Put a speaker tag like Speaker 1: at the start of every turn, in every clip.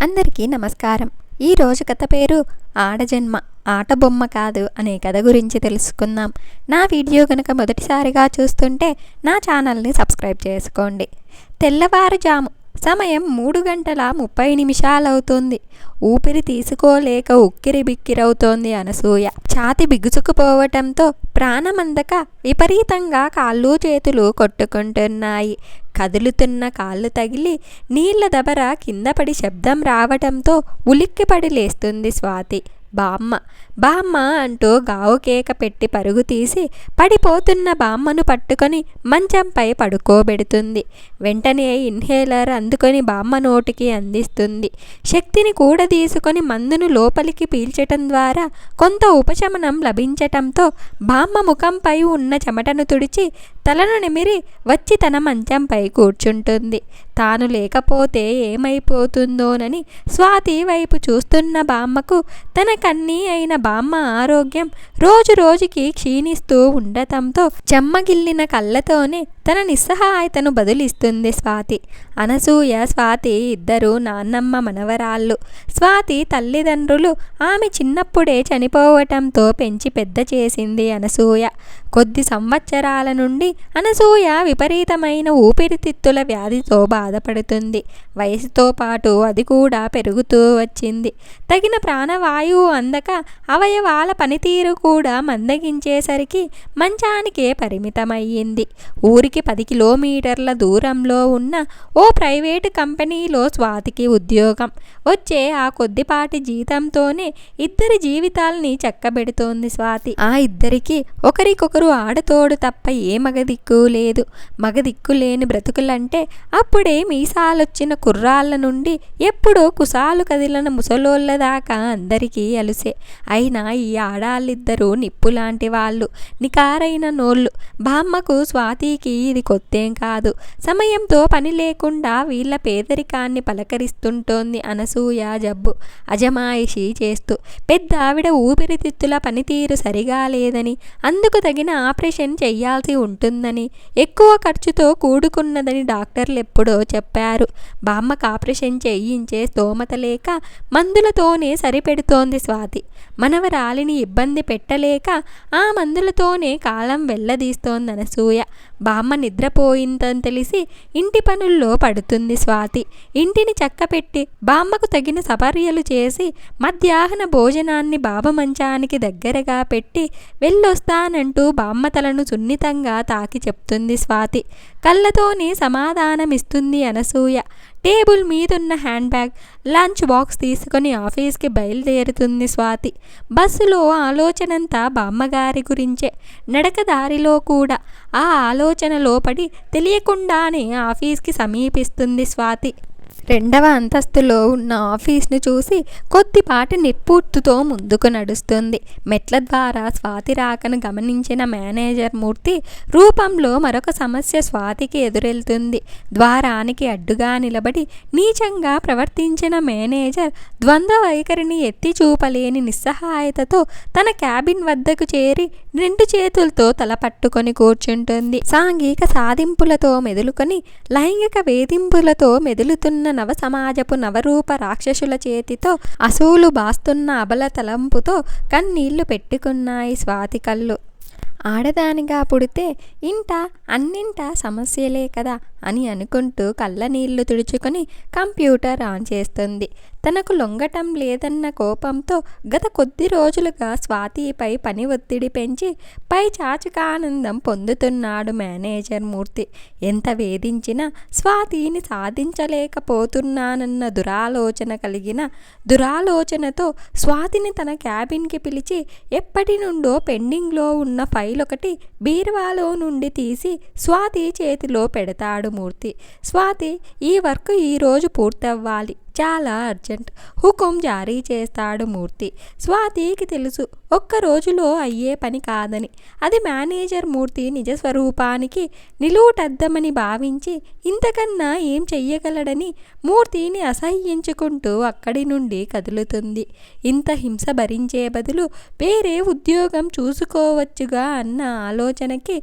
Speaker 1: అందరికీ నమస్కారం. ఈరోజు కథ పేరు ఆడజన్మ ఆట బొమ్మ కాదు అనే కథ గురించి తెలుసుకుందాం. నా వీడియో కనుక మొదటిసారిగా చూస్తుంటే నా ఛానల్ని సబ్స్క్రైబ్ చేసుకోండి. తెల్లవారుజాము సమయం 3:30 అవుతుంది. ఊపిరి తీసుకోలేక ఉక్కిరి బిక్కిరవుతోంది అనసూయ. ఛాతి బిగుసుకుపోవటంతో ప్రాణమందక విపరీతంగా కాళ్ళు చేతులు కొట్టుకుంటున్నాయి. కదులుతున్న కాళ్ళు తగిలి నీళ్ల దబర కిందపడి శబ్దం రావటంతో ఉలిక్కిపడి లేస్తుంది స్వాతి. బామ్మ బామ్మ అంటూ గావు కేక పెట్టి పరుగు తీసి పడిపోతున్న బామ్మను పట్టుకొని మంచంపై పడుకోబెడుతుంది. వెంటనే ఇన్హేలర్ అందుకొని బామ్మ నోటికి అందిస్తుంది. శక్తిని కూడదీసుకొని మందును లోపలికి పీల్చటం ద్వారా కొంత ఉపశమనం లభించటంతో బామ్మ ముఖంపై ఉన్న చెమటను తుడిచి తలను నిమిరి వచ్చి తన మంచంపై కూర్చుంటుంది. తాను లేకపోతే ఏమైపోతుందోనని స్వాతి వైపు చూస్తున్న బామ్మకు తన కన్నీ అయిన బామ్మ ఆరోగ్యం రోజు రోజుకి క్షీణిస్తూ ఉండటంతో చెమ్మగిల్లిన కళ్ళతోనే తన నిస్సహాయతను బదులిస్తుంది స్వాతి. అనసూయ, స్వాతి ఇద్దరు నాన్నమ్మ మనవరాళ్ళు. స్వాతి తల్లిదండ్రులు ఆమె చిన్నప్పుడే చనిపోవటంతో పెంచి పెద్ద చేసింది అనసూయ. కొద్ది సంవత్సరాల నుండి అనసూయ విపరీతమైన ఊపిరితిత్తుల వ్యాధితో బాధపడుతుంది. వయసుతో పాటు అది కూడా పెరుగుతూ వచ్చింది. తగిన ప్రాణవాయువు అందక అవయవాల పనితీరు కూడా మందగించేసరికి మంచానికే పరిమితమయ్యింది. ఊరికి 10 కిలోమీటర్ల దూరంలో ఉన్న ఓ ప్రైవేటు కంపెనీలో స్వాతికి ఉద్యోగం. వచ్చే ఆ కొద్దిపాటి జీతంతోనే ఇద్దరి జీవితాల్ని చక్కబెడుతోంది స్వాతి. ఆ ఇద్దరికి ఒకరికొకరు ఆడతోడు తప్ప ఏ మగదిక్కు లేదు. మగదిక్కు లేని బ్రతుకులంటే అప్పుడే మీసాలొచ్చిన కుర్రాళ్ళ నుండి ఎప్పుడో కుసాలు కదిలిన ముసలోళ్ళ దాకా అందరికీ అలుసే. అయినా ఈ ఆడాళ్ళిద్దరూ నిప్పులాంటి వాళ్ళు, నికారైన నోళ్ళు. బామ్మకు స్వాతికి ఇది కొత్తేం కాదు. సమయంతో పని లేకుండా వీళ్ళ పేదరికాన్ని పలకరిస్తుంటోంది అనసూయ జబ్బు అజమాయిషీ చేస్తూ. పెద్ద ఆవిడ ఊపిరితిత్తుల పనితీరు సరిగా లేదని, అందుకు తగిన ఆపరేషన్ చెయ్యాల్సి ఉంటుందని, ఎక్కువ ఖర్చుతో కూడుకున్నదని డాక్టర్లు ఎప్పుడో చెప్పారు. బామ్మకు ఆపరేషన్ చేయించే స్తోమత లేక మందులతోనే సరిపెడుతోంది స్వాతి. మనవరాలిని ఇబ్బంది పెట్టలేక ఆ మందులతోనే కాలం వెళ్లదీస్తోంది అనసూయ. బామ్మ నిద్రపోయిందని తెలిసి ఇంటి పనుల్లో పడుతుంది స్వాతి. ఇంటిని చక్కపెట్టి బామ్మకు తగిన సపర్యలు చేసి మధ్యాహ్న భోజనాన్ని బాబు మంచానికి దగ్గరగా పెట్టి వెళ్ళొస్తానంటూ బామ్మ తలను సున్నితంగా తాకి చెప్తుంది స్వాతి. కళ్ళతోనే సమాధానమిస్తుంది అనసూయ. టేబుల్ మీదున్న హ్యాండ్ బ్యాగ్, లంచ్ బాక్స్ తీసుకొని ఆఫీస్కి బయలుదేరుతుంది స్వాతి. బస్సులో ఆలోచనంతా బామ్మగారి గురించే. నడక దారిలో కూడా ఆ ఆలోచనలో పడి తెలియకుండానే ఆఫీస్కి సమీపిస్తుంది స్వాతి. 2వ అంతస్తులో ఉన్న ఆఫీస్ను చూసి కొద్దిపాటి నిట్టూర్పుతో ముందుకు నడుస్తుంది. మెట్ల ద్వారా స్వాతి రాకను గమనించిన మేనేజర్ మూర్తి రూపంలో మరొక సమస్య స్వాతికి ఎదురెళ్తుంది. ద్వారానికి అడ్డుగా నిలబడి నీచంగా ప్రవర్తించిన మేనేజర్ ద్వంద్వ వైఖరిని ఎత్తి చూపలేని నిస్సహాయతతో తన క్యాబిన్ వద్దకు చేరి 2 చేతులతో తల పట్టుకొని కూర్చుంటుంది. సాంఘిక సాధింపులతో మెదులుకొని లైంగిక వేధింపులతో మెదులుతున్న నవ సమాజపు నవరూప రాక్షసుల చేతితో అసూలు బాస్తున్న అబల తలంపుతో కన్నీళ్లు పెట్టుకున్నాయి స్వాతి కళ్ళు. ఆడదానిగా పుడితే అన్నింటా సమస్యలే కదా అని అనుకుంటూ కళ్ళ నీళ్లు తుడుచుకొని కంప్యూటర్ ఆన్ చేస్తుంది. తనకు లొంగటం లేదన్న కోపంతో గత కొద్ది రోజులుగా స్వాతిపై పని ఒత్తిడి పెంచి పై చాచుకానందం పొందుతున్నాడు మేనేజర్ మూర్తి. ఎంత వేధించినా స్వాతిని సాధించలేకపోతున్నానన్న దురాలోచనతో స్వాతిని తన క్యాబిన్కి పిలిచి ఎప్పటి నుండో పెండింగ్లో ఉన్న ఫైల్ ఒకటి బీరువాలో నుండి తీసి స్వాతి చేతిలో పెడతాడు మూర్తి. స్వాతి, ఈ వర్క్ ఈరోజు పూర్తవ్వాలి, చాలా అర్జెంట్, హుకుం జారీ చేస్తాడు మూర్తి. స్వాతికి తెలుసు ఒక్క రోజులో అయ్యే పని కాదని. అది మేనేజర్ మూర్తి నిజస్వరూపానికి నిలువుటద్దమని భావించి ఇంతకన్నా ఏం చెయ్యగలడని మూర్తిని అసహ్యించుకుంటూ అక్కడి నుండి కదులుతుంది. ఇంత హింస భరించే బదులు వేరే ఉద్యోగం చూసుకోవచ్చుగా అన్న ఆలోచనకి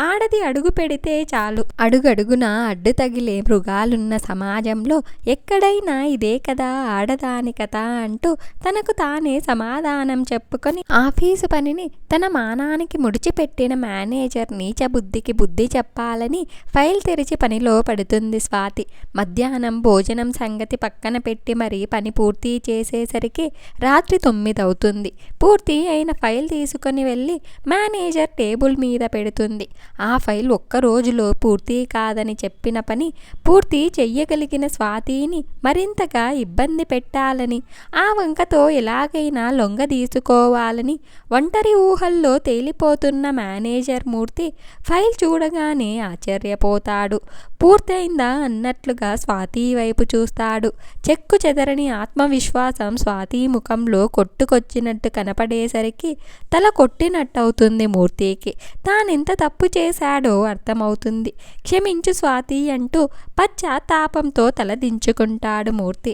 Speaker 1: ఆడది అడుగు పెడితే చాలు. అడుగడుగునా అడ్డు తగిలే మృగాలున్న సమాజంలో ఎక్కడైనా ఇదే ఇదే కదా ఆడదాని కథ అంటూ తనకు తానే సమాధానం చెప్పుకొని ఆఫీసు పనిని తన మానానికి ముడిచిపెట్టిన మేనేజర్ నీచ బుద్ధికి బుద్ధి చెప్పాలని ఫైల్ తెరిచి పనిలో పడుతుంది స్వాతి. మధ్యాహ్నం భోజనం సంగతి పక్కన పెట్టి మరీ పని పూర్తి చేసేసరికి రాత్రి 9 అవుతుంది. పూర్తి అయిన ఫైల్ తీసుకొని వెళ్ళి మేనేజర్ టేబుల్ మీద పెడుతుంది. ఆ ఫైల్ ఒక్క రోజులో పూర్తి కాదని చెప్పిన పని పూర్తి చెయ్యగలిగిన స్వాతిని మరింతగా ఇబ్బంది పెట్టాలని, ఆ వంకతో ఎలాగైనా లొంగ తీసుకోవాలని ఒంటరి ఊహల్లో తేలిపోతున్న మేనేజర్ మూర్తి ఫైల్ చూడగానే ఆశ్చర్యపోతాడు. పూర్తయిందా అన్నట్లుగా స్వాతి వైపు చూస్తాడు. చెక్కు చెదరని ఆత్మవిశ్వాసం స్వాతి ముఖంలో కొట్టుకొచ్చినట్టు కనపడేసరికి తల కొట్టినట్టవుతుంది మూర్తికి. తానెంత తప్పు చేశాడో అర్థమవుతుంది. క్షమించు స్వాతి అంటూ పశ్చాత్తాపంతో తలదించుకుంటాడు మూర్తి.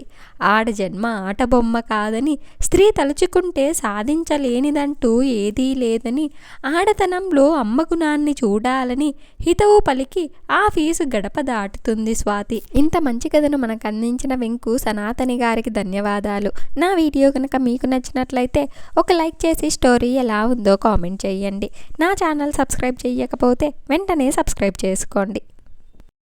Speaker 1: ఆడజన్మ ఆటబొమ్మ కాదని, స్త్రీ తలుచుకుంటే సాధించలేనిదంటూ ఏదీ లేదని, ఆడతనంలో అమ్మగుణాన్ని చూడాలని హితవు పలికి ఆఫీసు గడప దాటుతుంది స్వాతి. ఇంత మంచి కథను మనకు అందించిన వెంకు సనాతని గారికి ధన్యవాదాలు. నా వీడియో కనుక మీకు నచ్చినట్లయితే ఒక లైక్ చేసి స్టోరీ ఎలా ఉందో కామెంట్ చేయండి. నా ఛానల్ సబ్స్క్రైబ్ చేయకపోతే వెంటనే సబ్స్క్రైబ్ చేసుకోండి.